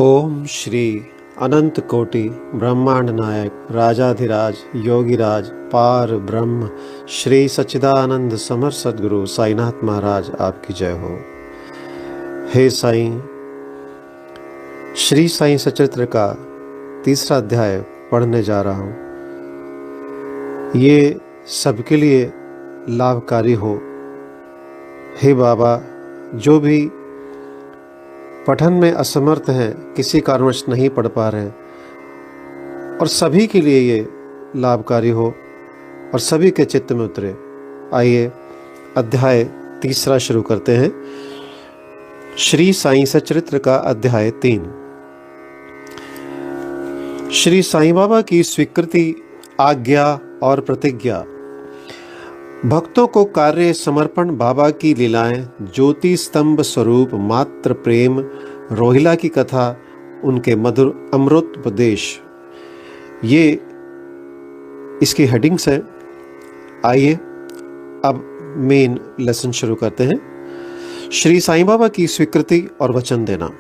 ओम श्री अनंत कोटि ब्रह्मांड नायक राजाधिराज योगीराज पार ब्रह्म श्री सच्चिदानंद समर सद्गुरु साईनाथ महाराज आपकी जय हो। हे साईं, श्री साईं सचरित्र का तीसरा अध्याय पढ़ने जा रहा हूँ। ये सबके लिए लाभकारी हो। हे बाबा, जो भी पठन में असमर्थ हैं, किसी कारणवश नहीं पढ़ पा रहे हैं, और सभी के लिए ये लाभकारी हो और सभी के चित्त में उतरे। आइए अध्याय तीसरा शुरू करते हैं। श्री साईं सचरित्र का अध्याय 3। श्री साईं बाबा की स्वीकृति, आज्ञा और प्रतिज्ञा। भक्तों को कार्य समर्पण, बाबा की लीलाएं, ज्योति स्तंभ स्वरूप मात्र प्रेम, रोहिला की कथा, उनके मधुर अमृतोपदेश, ये इसकी हेडिंग्स हैं। आइए अब मेन लेसन शुरू करते हैं। श्री साईं बाबा की स्वीकृति और वचन देना।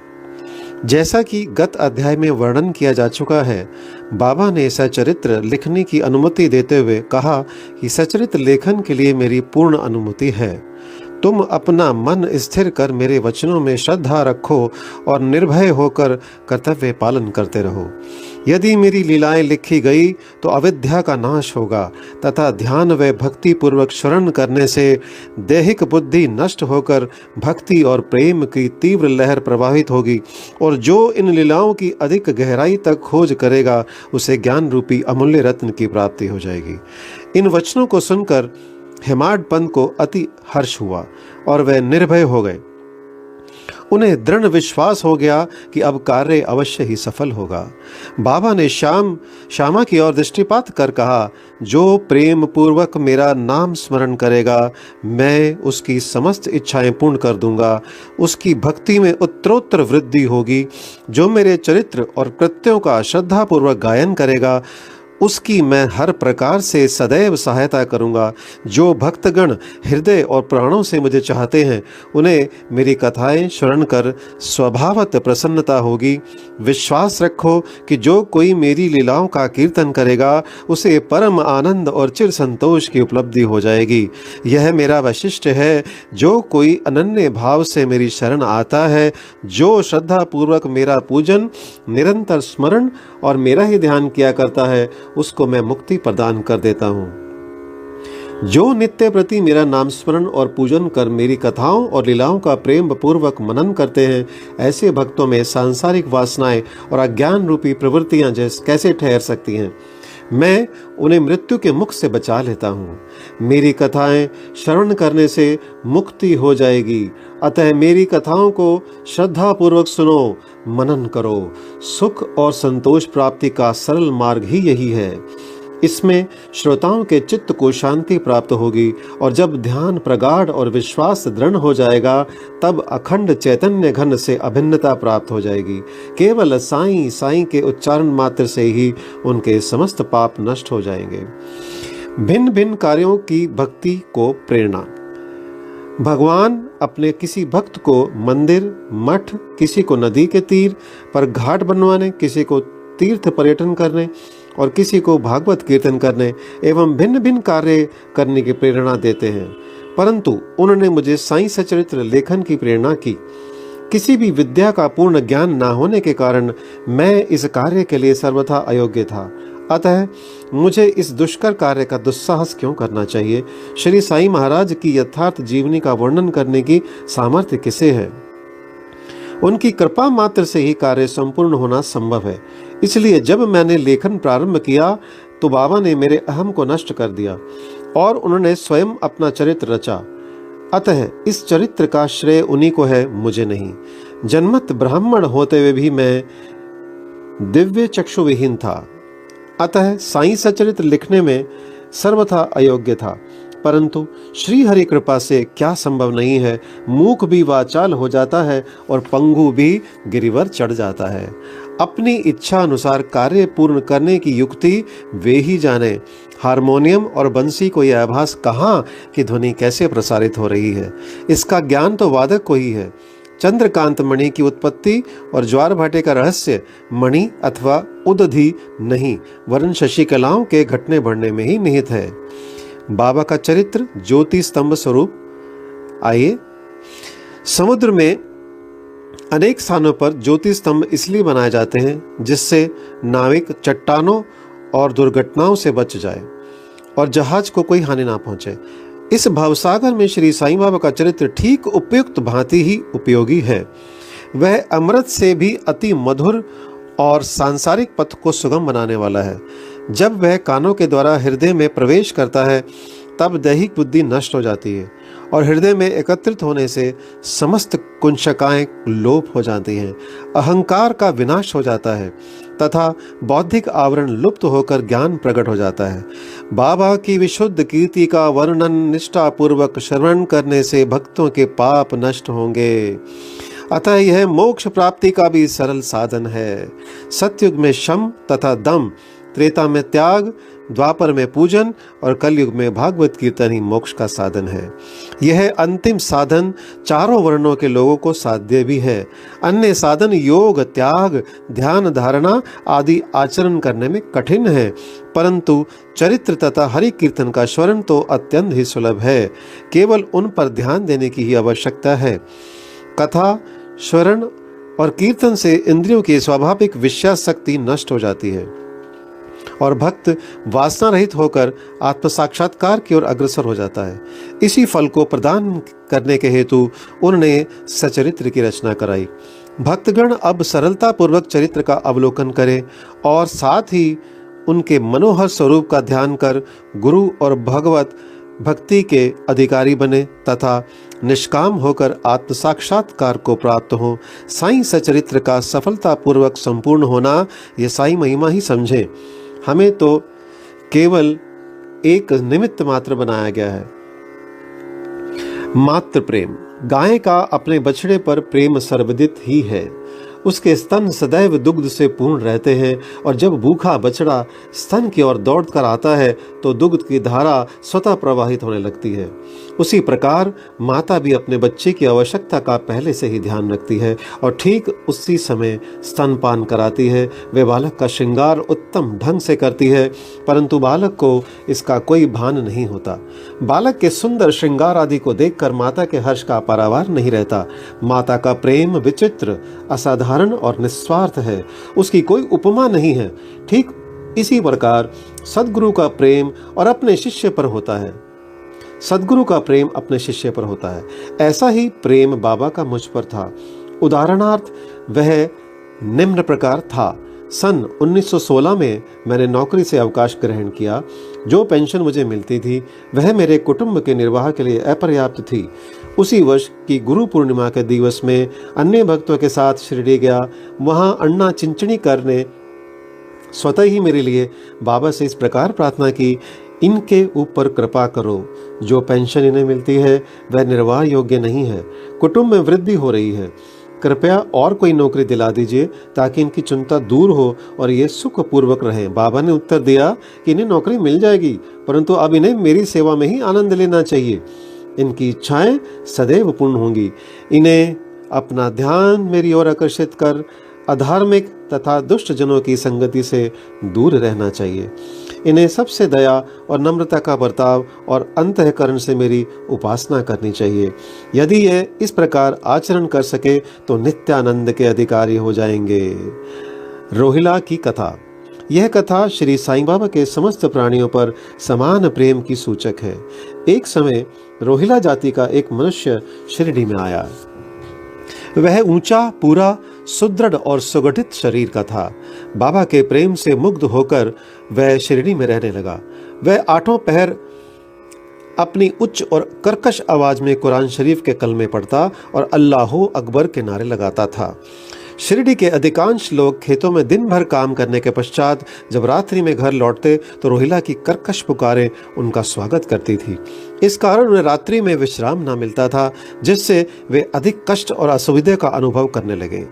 जैसा कि गत अध्याय में वर्णन किया जा चुका है, बाबा ने सचरित्र लिखने की अनुमति देते हुए कहा कि सचरित्र लेखन के लिए मेरी पूर्ण अनुमति है। तुम अपना मन स्थिर कर मेरे वचनों में श्रद्धा रखो और निर्भय होकर कर्तव्य पालन करते रहो। यदि मेरी लीलाएं लिखी गई तो अविद्या का नाश होगा तथा ध्यान व भक्ति पूर्वक शरण करने से दैहिक बुद्धि नष्ट होकर भक्ति और प्रेम की तीव्र लहर प्रवाहित होगी, और जो इन लीलाओं की अधिक गहराई तक खोज करेगा उसे ज्ञान रूपी अमूल्य रत्न की प्राप्ति हो जाएगी। इन वचनों को सुनकर हेमाड पंत को अति हर्ष हुआ और वह निर्भय हो गए। उन्हें दृढ़ विश्वास हो गया कि अब कार्य अवश्य ही सफल होगा। बाबा ने श्यामा की ओर दृष्टिपात कर कहा, जो प्रेम पूर्वक मेरा नाम स्मरण करेगा, मैं उसकी समस्त इच्छाएं पूर्ण कर दूंगा। उसकी भक्ति में उत्तरोत्तर वृद्धि होगी। जो मेरे चरित्र और कृत्यों का श्रद्धापूर्वक गायन करेगा, उसकी मैं हर प्रकार से सदैव सहायता करूंगा। जो भक्तगण हृदय और प्राणों से मुझे चाहते हैं, उन्हें मेरी कथाएं श्रवण कर स्वभावत प्रसन्नता होगी। विश्वास रखो कि जो कोई मेरी लीलाओं का कीर्तन करेगा, उसे परम आनंद और चिर संतोष की उपलब्धि हो जाएगी। यह मेरा वैशिष्ट्य है। जो कोई अनन्य भाव से मेरी शरण आता है, जो श्रद्धा पूर्वक मेरा पूजन, निरंतर स्मरण और मेरा ही ध्यान किया करता है, उसको मैं मुक्ति प्रदान कर देता हूँ। जो नित्य प्रति मेरा नाम स्मरण और पूजन कर मेरी कथाओं और लीलाओं का प्रेम पूर्वक मनन करते हैं, ऐसे भक्तों में सांसारिक वासनाएं और अज्ञान रूपी प्रवृत्तियां कैसे ठहर सकती हैं। मैं उन्हें मृत्यु के मुख से बचा लेता हूँ। मेरी कथाएं श्रवण करने से मुक्ति हो जाएगी। अतः मेरी कथाओं को श्रद्धा पूर्वक सुनो, मनन करो। सुख और संतोष प्राप्ति का सरल मार्ग ही यही है। इसमें श्रोताओं के चित्त को शांति प्राप्त होगी, और जब ध्यान प्रगाढ़ और विश्वास दृढ़ हो जाएगा, तब अखंड चैतन्य घन से अभिन्नता प्राप्त हो जाएगी। केवल साईं साईं के उच्चारण मात्र से ही उनके समस्त पाप नष्ट हो जाएंगे। भिन्न भिन्न कार्यों की भक्ति को प्रेरणा। भगवान अपने किसी भक्त को मंदिर, मठ, किसी को नदी के तीर पर घाट बनवाने, किसी को तीर्थ पर्यटन करने और किसी को भागवत कीर्तन करने एवं भिन्न भिन्न कार्य करने की प्रेरणा देते हैं, परंतु उन्होंने मुझे साईं सचरित्र लेखन की प्रेरणा की। किसी भी विद्या का पूर्ण ज्ञान न होने के कारण मैं इस कार्य के लिए सर्वथा अयोग्य था। अतः मुझे इस दुष्कर कार्य का दुस्साहस क्यों करना चाहिए। श्री साईं महाराज की यथार्थ जीवनी का वर्णन करने की सामर्थ्य किसे है। उनकी कृपा मात्र से ही कार्य संपूर्ण होना संभव है। इसलिए जब मैंने लेखन प्रारंभ किया तो बाबा ने मेरे अहम को नष्ट कर दिया और उन्होंने स्वयं अपना चरित्र रचा। अतः इस चरित्र का श्रेय उन्हीं को है, मुझे नहीं। जन्मत ब्राह्मण होते हुए भी मैं दिव्य चक्षु विहीन था, अतः साईं सचरित्र लिखने में सर्वथा अयोग्य था। परंतु श्री हरि कृपा से क्या संभव नहीं है। मूक भी वाचाल हो जाता है और पंगु भी गिरिवर चढ़ जाता है। अपनी इच्छा अनुसार कार्य पूर्ण करने की युक्ति वे ही जाने। हारमोनियम और बंसी को यह आभास कहाँ कि ध्वनि कैसे प्रसारित हो रही है, इसका ज्ञान तो वादक को ही है। चंद्रकांत मणि की उत्पत्ति और ज्वार भाटे का रहस्य मणि अथवा उदधि नहीं, वरन शशिकलाओं के घटने बढ़ने में ही निहित है। बाबा का चरित्र ज्योति स्तंभ स्वरूप। आइए, समुद्र में अनेक स्थानों पर ज्योति स्तंभ इसलिए बनाए जाते हैं जिससे नाविक चट्टानों और दुर्घटनाओं से बच जाए और जहाज को कोई हानि ना पहुंचे। इस भवसागर में श्री साईं बाबा का चरित्र ठीक उपयुक्त भांति ही उपयोगी है। वह अमृत से भी अति मधुर और सांसारिक पथ को सुगम बनाने वाला है। जब वह कानों के द्वारा हृदय में प्रवेश करता है तब दैहिक बुद्धि नष्ट हो जाती है और हृदय में एकत्रित होने से समस्त कुंचकाएं लोप हो जाती हैं, अहंकार का विनाश हो जाता है तथा बौद्धिक आवरण लुप्त होकर ज्ञान प्रकट हो जाता है। बाबा की विशुद्ध कीर्ति का वर्णन निष्ठापूर्वक श्रवण करने से भक्तों के पाप नष्ट होंगे। अतः यह मोक्ष प्राप्ति का भी सरल साधन है। सतयुग में शम तथा दम, त्रेता में त्याग, द्वापर में पूजन और कलयुग में भागवत कीर्तन ही मोक्ष का साधन है। यह अंतिम साधन चारों वर्णों के लोगों को साध्य भी है। अन्य साधन योग, त्याग, ध्यान, धारणा आदि आचरण करने में कठिन है, परंतु चरित्र तथा हरि कीर्तन का श्रवण तो अत्यंत ही सुलभ है। केवल उन पर ध्यान देने की ही आवश्यकता है। कथा, श्रवण और कीर्तन से इंद्रियों की स्वाभाविक विषयासक्ति नष्ट हो जाती है और भक्त वासना रहित होकर आत्म साक्षात्कार की ओर अग्रसर हो जाता है। इसी फल को प्रदान करने के हेतु उन्होंने सचरित्र की रचना कराई। भक्तगण अब सरलता पूर्वक चरित्र का अवलोकन करें और साथ ही उनके मनोहर स्वरूप का ध्यान कर गुरु और भगवत भक्ति के अधिकारी बने तथा निष्काम होकर आत्म साक्षात्कार को प्राप्त हो। साईं सचरित्र का सफलतापूर्वक संपूर्ण होना ये साईं महिमा ही समझें। हमें तो केवल एक निमित्त मात्र बनाया गया है। मात्र प्रेम। गाय का अपने बछड़े पर प्रेम सर्वदित ही है। उसके स्तन सदैव दुग्ध से पूर्ण रहते हैं और जब भूखा बछड़ा स्तन की ओर दौड़ कर आता है तो दुग्ध की धारा स्वतः प्रवाहित होने लगती है। उसी प्रकार माता भी अपने बच्चे की आवश्यकता का पहले से ही ध्यान रखती है और ठीक उसी समय स्तनपान कराती है। वे बालक का श्रृंगार उत्तम ढंग से करती है, परंतु बालक को इसका कोई भान नहीं होता। बालक के सुंदर श्रृंगार आदि को देखकर माता के हर्ष का पारावार नहीं रहता। माता का प्रेम विचित्र, असाधारण और निस्वार्थ है, उसकी कोई उपमा नहीं है। ठीक इसी प्रकार सद्गुरु का प्रेम और अपने शिष्य पर होता है। सद्गुरु का प्रेम अपने शिष्य पर होता है। ऐसा ही प्रेम बाबा का मुझ पर था। उदाहरणार्थ वह निम्न प्रकार था। सन 1916 में मैंने नौकरी से अवकाश ग्रहण किया। जो पेंशन मुझे मिलती थी वह मेरे कुटुंब के निर्वाह के लिए अपर्याप्त थी। उसी वर्ष की गुरु पूर्णिमा के दिवस में अन्य भक्तों के साथ शिरडी गया। वहां अन्ना चिंचणी करने स्वतः ही मेरे लिए बाबा से इस प्रकार प्रार्थना की, इनके ऊपर कृपा करो। जो पेंशन इन्हें मिलती है वह निर्वाह योग्य नहीं है। कुटुंब में वृद्धि हो रही है, कृपया और कोई नौकरी दिला दीजिए ताकि इनकी चिंता दूर हो और ये सुखपूर्वक रहें। बाबा ने उत्तर दिया कि इन्हें नौकरी मिल जाएगी, परंतु अब इन्हें मेरी सेवा में ही आनंद लेना चाहिए। इनकी इच्छाएं सदैव पूर्ण होंगी। इन्हें अपना ध्यान मेरी ओर आकर्षित कर अधार्मिक तथा दुष्ट जनों की संगति से दूर रहना चाहिए। इन्हें सबसे दया और नम्रता का बर्ताव और अंतःकरण से मेरी उपासना करनी चाहिए। यदि ये इस प्रकार आचरण कर सके तो नित्यानंद के अधिकारी हो जाएंगे। रोहिला की कथा। यह कथा श्री साईं बाबा के समस्त प्राणियों पर समान प्रेम की सूचक है। एक समय रोहिला जाति का एक मनुष्य शिरडी में आया। वह ऊंचा, पूरा, सुदृढ़ और सुगठित शरीर का था। बाबा के प्रेम से मुग्ध होकर वह शिरडी में रहने लगा। वह आठों पहर अपनी उच्च और कर्कश आवाज में कुरान शरीफ के कलमे पढ़ता और अल्लाहो अकबर के नारे लगाता था। शिरडी के अधिकांश लोग खेतों में दिन भर काम करने के पश्चात जब रात्रि में घर लौटते तो रोहिला की कर्कश पुकारें उनका स्वागत करती थी। इस कारण उन्हें रात्रि में विश्राम न मिलता था, जिससे वे अधिक कष्ट और असुविधा का अनुभव करने लगे।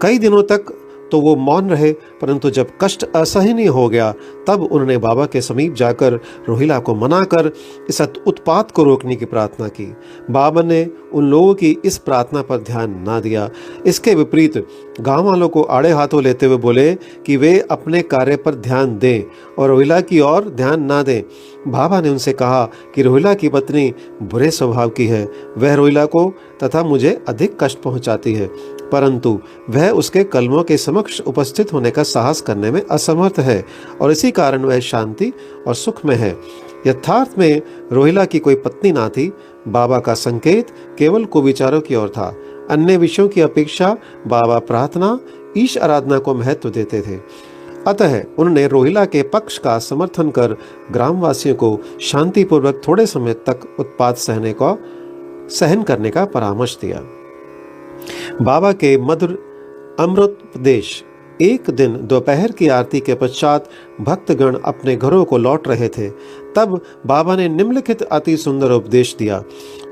कई दिनों तक तो वो मौन रहे, परंतु जब कष्ट असहनीय हो गया तब उन्होंने बाबा के समीप जाकर रोहिला को मनाकर इस उत्पात को रोकने की प्रार्थना की। बाबा ने उन लोगों की इस प्रार्थना पर ध्यान ना दिया। इसके विपरीत गांव वालों को आड़े हाथों लेते हुए बोले कि वे अपने कार्य पर ध्यान दें और रोहिला की ओर ध्यान ना दें। बाबा ने उनसे कहा कि रोहिला की पत्नी बुरे स्वभाव की है, वह रोहिला को तथा मुझे अधिक कष्ट पहुंचाती है, परंतु वह उसके कलमों के समक्ष उपस्थित होने का साहस करने में असमर्थ है और इसी कारण वह शांति और सुख में है। यथार्थ में रोहिला की कोई पत्नी ना थी। बाबा का संकेत केवल कुविचारों की ओर था। अन्य विषयों की अपेक्षा बाबा प्रार्थना, ईश आराधना को महत्व देते थे। अतः उन्होंने रोहिला के पक्ष का समर्थन कर ग्रामवासियों को शांतिपूर्वक थोड़े समय तक उत्पात सहन करने का परामर्श दिया। बाबा के मधुर अमृतोपदेश। एक दिन दोपहर की आरती के पश्चात भक्तगण अपने घरों को लौट रहे थे। तब बाबा ने निम्नलिखित अति सुंदर उपदेश दिया।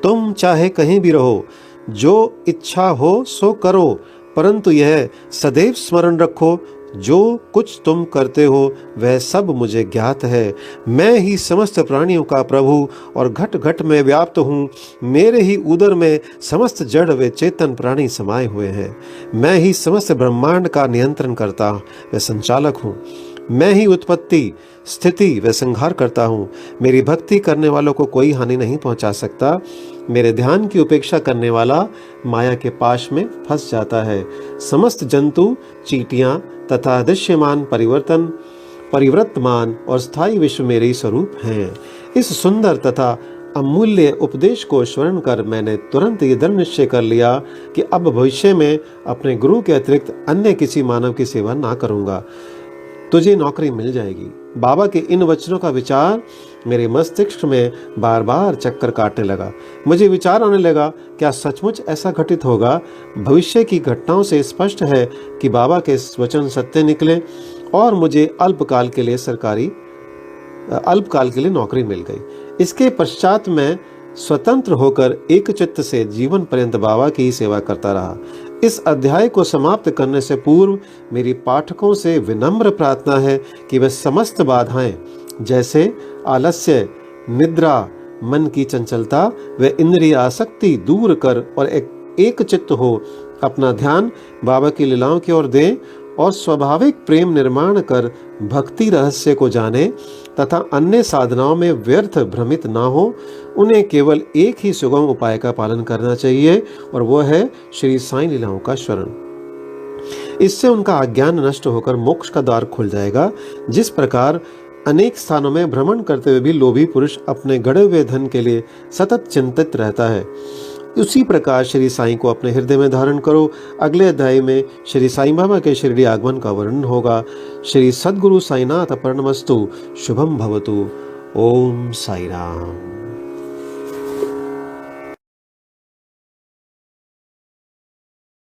तुम चाहे कहीं भी रहो, जो इच्छा हो सो करो, परंतु यह सदैव स्मरण रखो, जो कुछ तुम करते हो वह सब मुझे ज्ञात है। मैं ही समस्त प्राणियों का प्रभु और घट घट में व्याप्त हूँ। मेरे ही उदर में समस्त जड़ व चेतन प्राणी समाये हुए हैं। मैं ही समस्त ब्रह्मांड का नियंत्रण करता व संचालक हूँ। मैं ही उत्पत्ति, स्थिति व संहार करता हूँ। मेरी भक्ति करने वालों को कोई हानि नहीं पहुँचा सकता। मेरे ध्यान की उपेक्षा करने वाला माया के पाश में फंस जाता है। समस्त जंतु, चींटियां तथा दृश्यमान परिवर्तमान और स्थायी विश्व मेरे ही स्वरूप हैं। इस सुंदर तथा अमूल्य उपदेश को स्मरण कर मैंने तुरंत ये दृढ़ निश्चय कर लिया कि अब भविष्य में अपने गुरु के अतिरिक्त अन्य किसी मानव की सेवा ना करूंगा। तुझे नौकरी मिल जाएगी। बाबा के इन वचनों का विचार मेरे मस्तिष्क में बार बार चक्कर काटने लगा। मुझे विचार आने लगा, क्या सचमुच ऐसा घटित होगा? भविष्य की घटनाओं से स्पष्ट है कि बाबा के वचन सत्य निकले और मुझे अल्पकाल के लिए नौकरी मिल गई। इसके पश्चात मैं स्वतंत्र होकर एक चित्त से जीवन पर्यंत बाबा की ही सेवा करता रहा। इस अध्याय को समाप्त करने से पूर्व मेरी पाठकों से विनम्र प्रार्थना है कि वे समस्त बाधाएं जैसे आलस्य, निद्रा, मन की चंचलता व इंद्रिय आसक्ति दूर कर और एक चित्त हो अपना ध्यान बाबा की लीलाओं की ओर दें और स्वाभाविक प्रेम निर्माण कर भक्ति रहस्य को जाने तथा अन्य साधनाओं में व्यर्थ भ्रमित ना हो। उन्हें केवल एक ही सुगम उपाय का पालन करना चाहिए और वो है श्री साईं लीलाओं का स्मरण। इससे उनका अज्ञान नष्ट होकर मोक्ष का द्वार खुल जाएगा। जिस प्रकार अनेक स्थानों में भ्रमण करते हुए भी लोभी पुरुष अपने गड़े हुए धन के लिए सतत चिंतित रहता है, उसी प्रकार श्री साईं को अपने हृदय में धारण करो। अगले अध्याय में श्री साईं बाबा के शिरडी आगमन का वर्णन होगा। श्री सद्गुरु साईनाथ प्रणमस्तु। शुभम भवतु। ओम साई राम।